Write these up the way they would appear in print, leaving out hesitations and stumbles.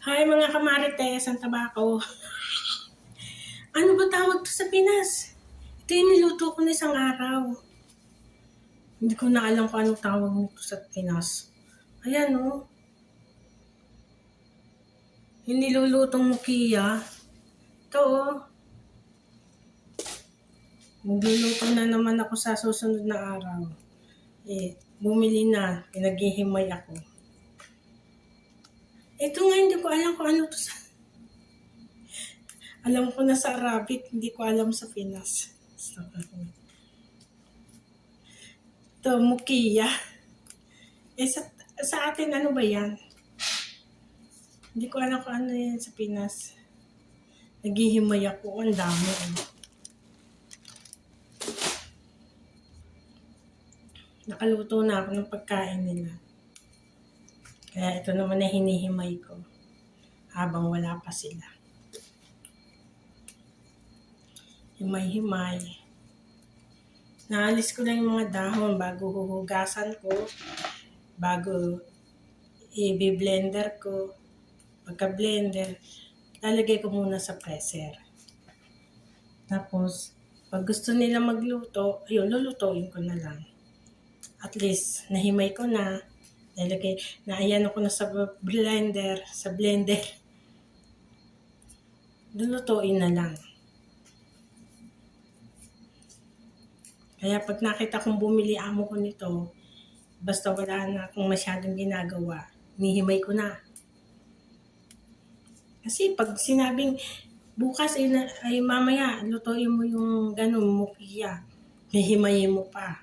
Hi mga kamarites, ang tabako. Ano ba tawag to sa Pinas? Ito yung niluto ko na isang araw. Hindi ko na alam kung anong tawag nito sa Pinas. Ayan o. Yung nilulutong mukiya. Ito o. Magluluto na naman ako sa susunod na araw. Bumili na. Pinaghihimay ako. Ito nga, hindi ko alam kung ano to sa... Alam ko na sa Arabic, hindi ko alam sa Pinas. Ito, mukiya. Sa atin, ano ba yan? Hindi ko alam kung ano yan sa Pinas. Naghihimay ako. Ang dami. Nakaluto na ako ng pagkain nila. Kaya ito naman na hinihimay ko. Habang wala pa sila. Himay-himay. Naalis ko lang yung mga dahon bago huhugasan ko. Bago i-blender ko. Pagka-blender, lalagay ko muna sa presser. Tapos, pag gusto nila magluto, ayun, lulutuin ko na lang. At least, nahimay ko na. Naayan ako na sa blender. Lulutuin na lang. Kaya pag nakita kong bumili amo ko nito, basta wala na akong masyadong ginagawa, nihimay ko na. Kasi pag sinabing bukas ay mamaya, lutuin mo yung ganun, mukiya. Hihimayin mo pa.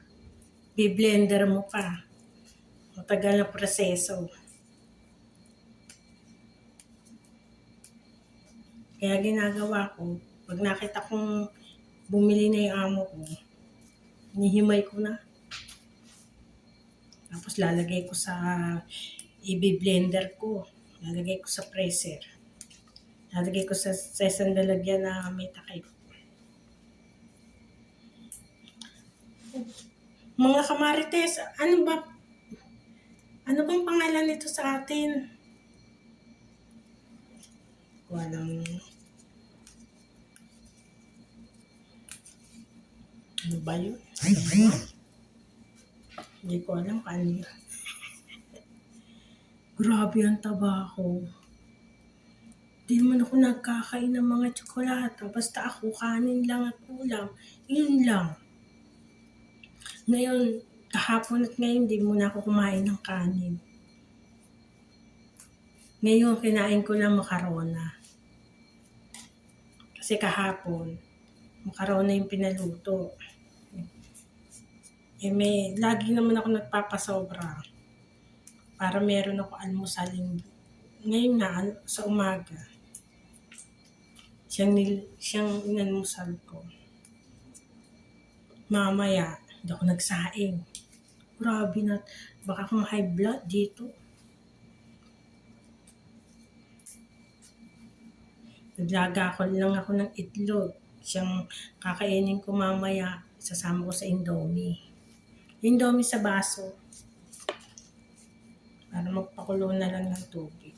Bi-blender mo pa. Matagal na proseso. Kaya ginagawa ko, pag nakita kong bumili na yung amo ko, nihimay ko na. Tapos lalagay ko sa i-blender ko. Lalagay ko sa presser. Lalagay ko sa sandalagyan na may takip. Mga kamarites, ano bang pangalan nito sa atin? Walang... Ano ba yun? Hindi ko alam paano yun. Grabe ang tabako. Hindi naman ako nagkakain ng mga tsokolata. Basta ako, kanin lang at ulam. Yun lang. Ngayon, kahapon at ngayon, hindi muna ako kumain ng kanin. Ngayon, kinain ko lang makarona. Kasi kahapon, makarona yung pinaluto. Lagi naman ako nagpapasobra. Para meron ako almusalin. Ngayon na, sa umaga. Siyang inalmusal ko. Mamaya, hindi ako nagsaing. Grabe na, baka akong high blood dito. Naglaga ko lang ako ng itlog. Siyang kakainin ko mamaya, sasama ko sa Indomie. Indomie sa baso. Para magpakulo na lang ng tubig.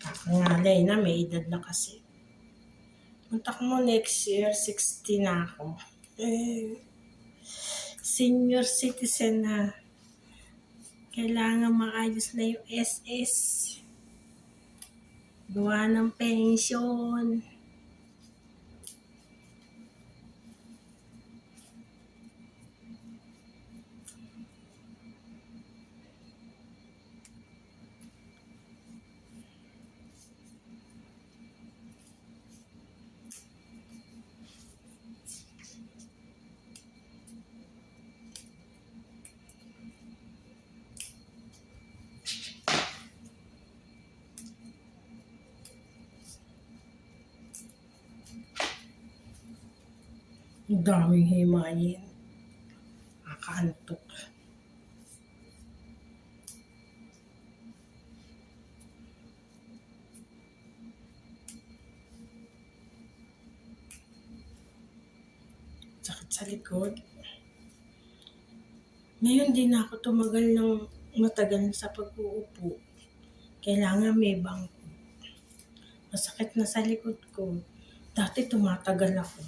Kakangalay na, may edad na kasi. Punta ko mo next year, 60 na ako. Senior citizen na. Kailangan maayos na yung SS. Gawa ng pension. Ang daming himayin. Nakaantok. sakit sa likod. Ngayon di na ako tumagal ng matagal sa pag-uupo. Kailangan may bangko. Masakit na sa likod ko. Dati tumatagal ako.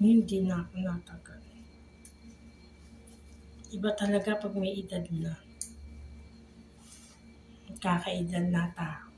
Ngayon di na ako natagal. Iba talaga pag may edad na. Kakaedad na tao.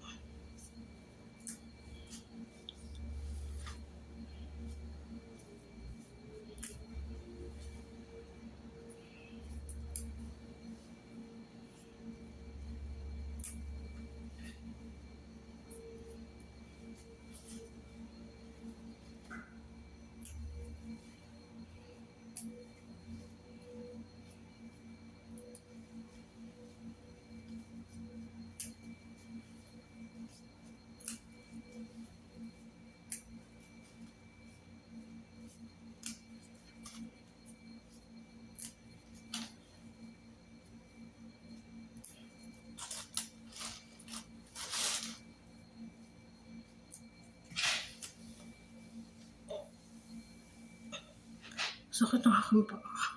Sakit ng aking paa.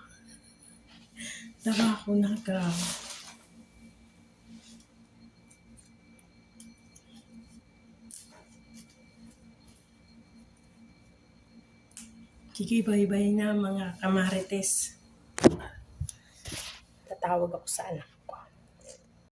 Daba ako nagaw. Sige, bye-bye na mga kamarites. Tatawag ako sa anak.